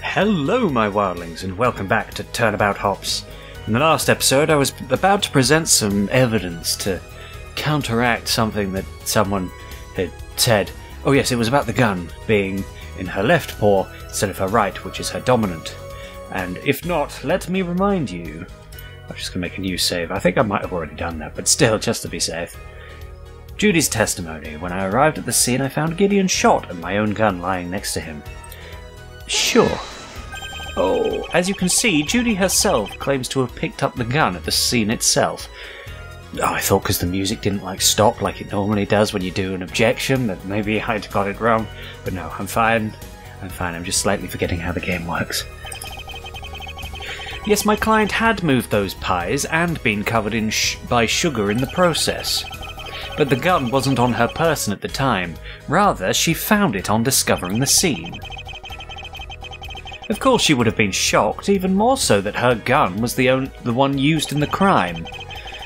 Hello my wildlings and welcome back to Turnabout Hops. In the last episode I was about to present some evidence to counteract something that someone had said. Oh yes, it was about the gun being in her left paw instead of her right, which is her dominant. And if not, let me remind you. I'm just going to make a new save. I think I might have already done that, but still, just to be safe. Judy's testimony. When I arrived at the scene I found Gideon shot and my own gun lying next to him. Sure. Oh, as you can see, Judy herself claims to have picked up the gun at the scene itself. Oh, I thought because the music didn't stop like it normally does when you do an objection that maybe I'd got it wrong. But no, I'm fine. I'm just slightly forgetting how the game works. Yes, my client had moved those pies and been covered in by sugar in the process. But the gun wasn't on her person at the time. Rather, she found it on discovering the scene. Of course she would have been shocked, even more so that her gun was the one used in the crime.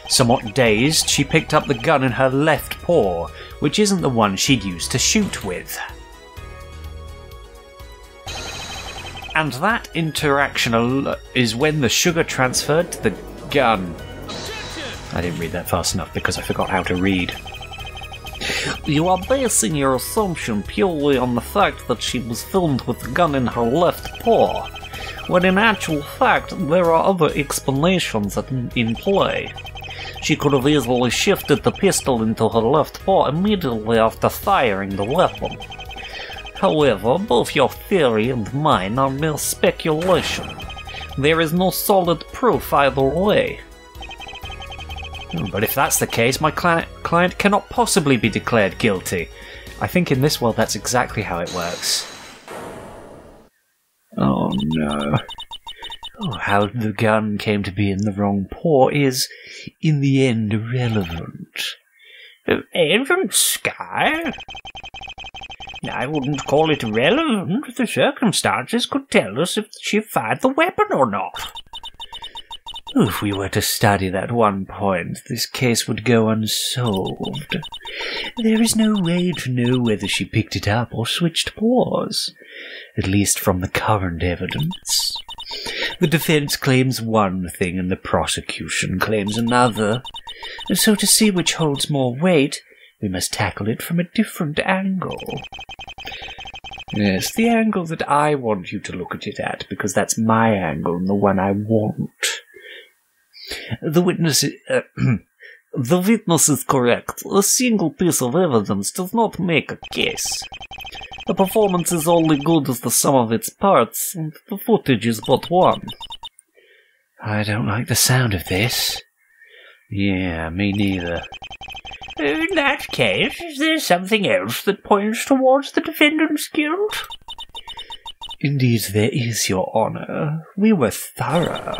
Somewhat dazed, she picked up the gun in her left paw, which isn't the one she'd used to shoot with. And that interaction is when the sugar transferred to the gun. I didn't read that fast enough because I forgot how to read. You are basing your assumption purely on the fact that she was filmed with the gun in her left paw, when in actual fact there are other explanations in play. She could have easily shifted the pistol into her left paw immediately after firing the weapon. However, both your theory and mine are mere speculation. There is no solid proof either way. But if that's the case, my client cannot possibly be declared guilty. I think in this world that's exactly how it works. Oh no. Oh, how the gun came to be in the wrong paw is, in the end, irrelevant. Agent Sky? I wouldn't call it irrelevant. The circumstances could tell us if she fired the weapon or not. If we were to study that one point, this case would go unsolved. There is no way to know whether she picked it up or switched paws, at least from the current evidence. The defense claims one thing and the prosecution claims another, and so to see which holds more weight, we must tackle it from a different angle. Yes, the angle that I want you to look at it at, because that's my angle and the one I want. The witness is correct. A single piece of evidence does not make a case. A performance is only good as the sum of its parts, and the footage is but one. I don't like the sound of this. Yeah, me neither. In that case, is there something else that points towards the defendant's guilt? Indeed there is, Your Honour. We were thorough.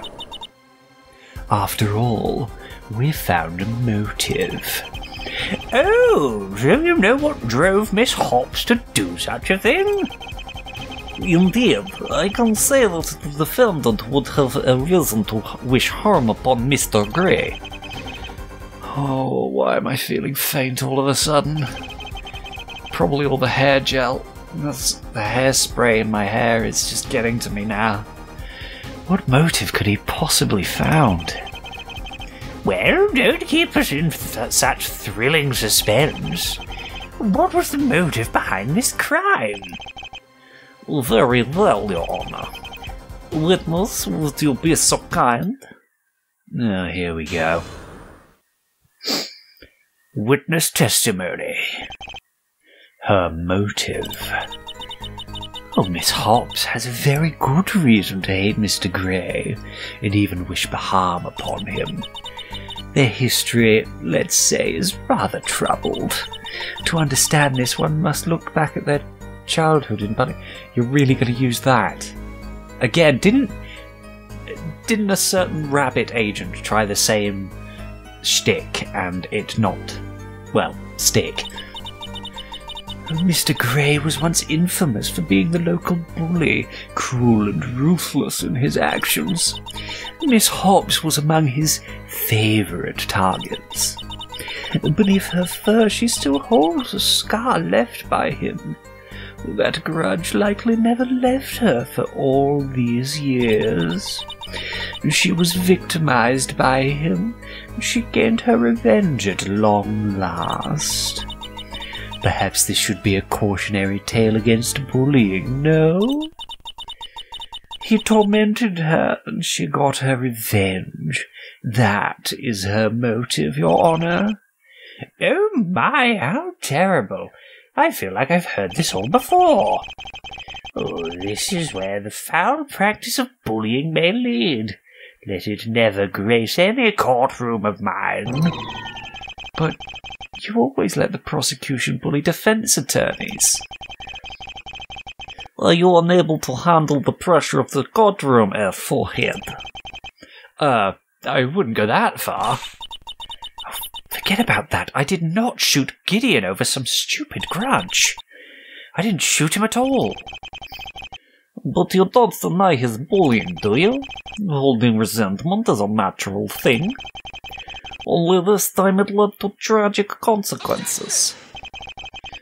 After all, we found a motive. Oh, so you know what drove Miss Hops to do such a thing? Indeed, I can say that the defendant would have a reason to wish harm upon Mr. Grey. Oh, why am I feeling faint all of a sudden? Probably all the hair gel. That's the hairspray in my hair is just getting to me now. What motive could he possibly found? Well, don't keep us in such thrilling suspense. What was the motive behind this crime? Very well, Your Honour. Witness, would you be so kind? Oh, here we go. Witness testimony. Her motive. Oh, Miss Hobbs has a very good reason to hate Mr. Grey, and even wish harm upon him. Their history, let's say, is rather troubled. To understand this, one must look back at their childhood and you're really going to use that? Again, didn't a certain rabbit agent try the same shtick and it not, well, stick? Mr. Grey was once infamous for being the local bully, cruel and ruthless in his actions. Miss Hobbs was among his favourite targets. Beneath her fur she still holds a scar left by him. That grudge likely never left her for all these years. She was victimized by him. She gained her revenge at long last. Perhaps this should be a cautionary tale against bullying, no? He tormented her, and she got her revenge. That is her motive, Your Honor. Oh my, how terrible. I feel like I've heard this all before. Oh, this is where the foul practice of bullying may lead. Let it never grace any courtroom of mine. But you always let the prosecution bully defense attorneys. Are you unable to handle the pressure of the courtroom, forehead? I wouldn't go that far. Forget about that. I did not shoot Gideon over some stupid grudge. I didn't shoot him at all. But you don't deny his bullying, do you? Holding resentment is a natural thing. Only this time it led to tragic consequences.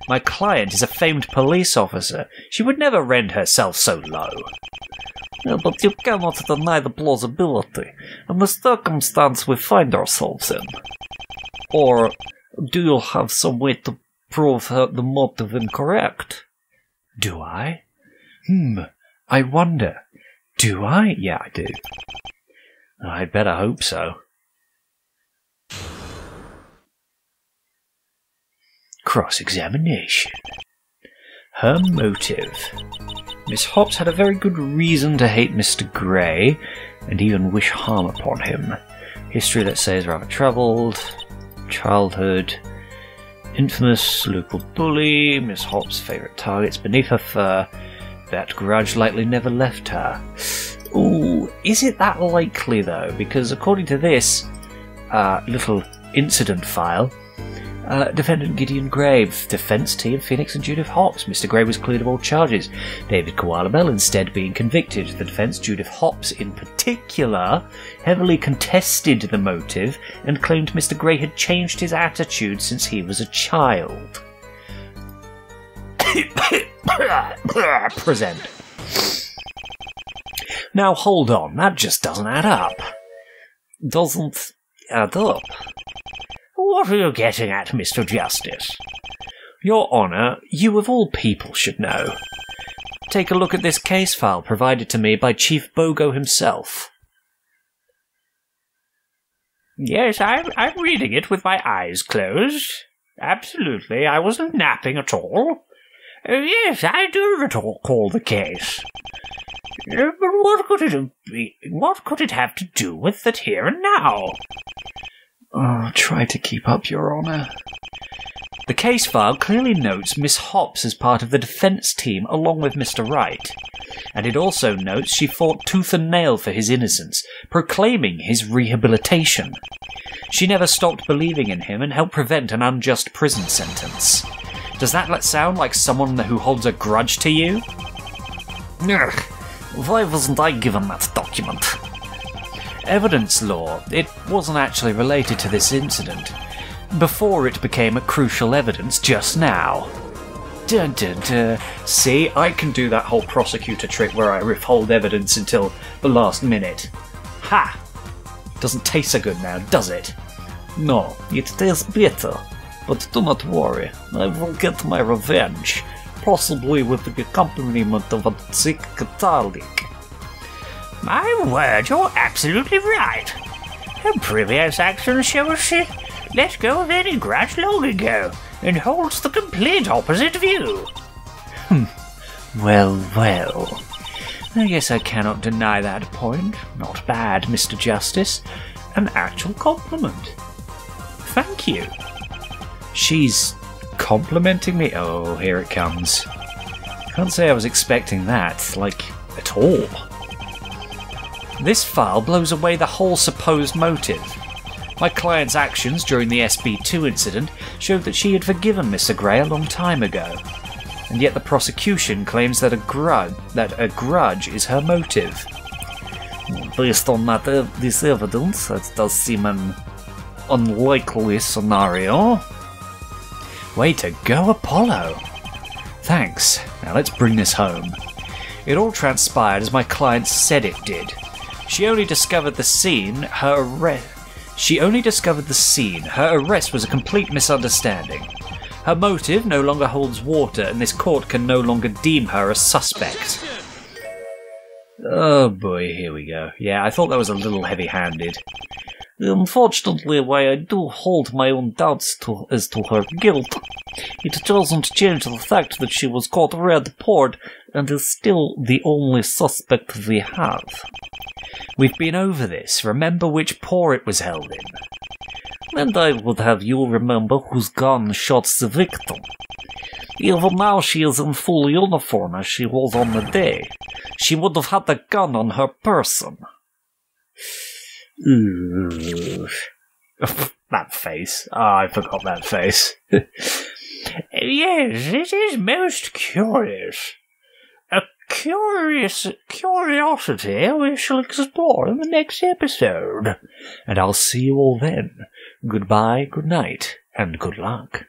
My client is a famed police officer. She would never rend herself so low. Yeah, but you cannot deny the plausibility and the circumstance we find ourselves in. Or do you have some way to prove the motive incorrect? Do I? I wonder. Do I? Yeah, I do. I'd better hope so. Cross-examination. Her motive. Miss Hobbs had a very good reason to hate Mr. Grey, and even wish harm upon him. History, let's say, is rather troubled. Childhood. Infamous local bully. Miss Hobbs' favourite targets beneath her fur. That grudge likely never left her. Ooh, is it that likely though? Because according to this little incident file, Defendant Gideon Gray, defence team Phoenix and Judith Hobbs. Mr. Gray was cleared of all charges. David Koala Bell instead being convicted. The defence, Judith Hobbs in particular, heavily contested the motive and claimed Mr. Gray had changed his attitude since he was a child. Present. Now hold on, that just doesn't add up. Doesn't add up? What are you getting at, Mr. Justice? Your Honour, you of all people should know. Take a look at this case file provided to me by Chief Bogo himself. Yes, I'm reading it with my eyes closed. Absolutely, I wasn't napping at all. Yes, I do recall the case. But what could it have to do with it here and now? Oh, try to keep up, Your Honour. The case file clearly notes Miss Hobbs as part of the defence team along with Mr. Wright, and it also notes she fought tooth and nail for his innocence, proclaiming his rehabilitation. She never stopped believing in him and helped prevent an unjust prison sentence. Does that sound like someone who holds a grudge to you? Ugh, why wasn't I given that document? Evidence law. It wasn't actually related to this incident, before it became a crucial evidence just now. Dun dun dun. See, I can do that whole prosecutor trick where I withhold evidence until the last minute. Ha! Doesn't taste so good now, does it? No, it tastes bitter. But do not worry, I will get my revenge, possibly with the accompaniment of a sick Catholic. My word, you're absolutely right. Her previous actions show she let go of any grudge long ago, and holds the complete opposite view. Well, well. I guess I cannot deny that point. Not bad, Mr. Justice. An actual compliment. Thank you. She's complimenting me? Oh, here it comes. Can't say I was expecting that, at all. This file blows away the whole supposed motive. My client's actions during the SB2 incident showed that she had forgiven Mr. Gray a long time ago, and yet the prosecution claims that a grudge is her motive. Based on this evidence, it does seem an unlikely scenario. Way to go, Apollo. Thanks. Now let's bring this home. It all transpired as my client said it did. She only discovered the scene. Her arrest was a complete misunderstanding. Her motive no longer holds water, and this court can no longer deem her a suspect. Oh boy, here we go. Yeah, I thought that was a little heavy-handed. Unfortunately, while I do hold my own doubts as to her guilt, it doesn't change the fact that she was caught red-pawned and is still the only suspect we have. We've been over this. Remember which paw it was held in. And I would have you remember whose gun shot the victim. Even now she is in full uniform as she was on the day. She would have had the gun on her person. That face. I forgot that face. Yes, it is most curious. A curiosity we shall explore in the next episode. And I'll see you all then. Goodbye, good night, and good luck.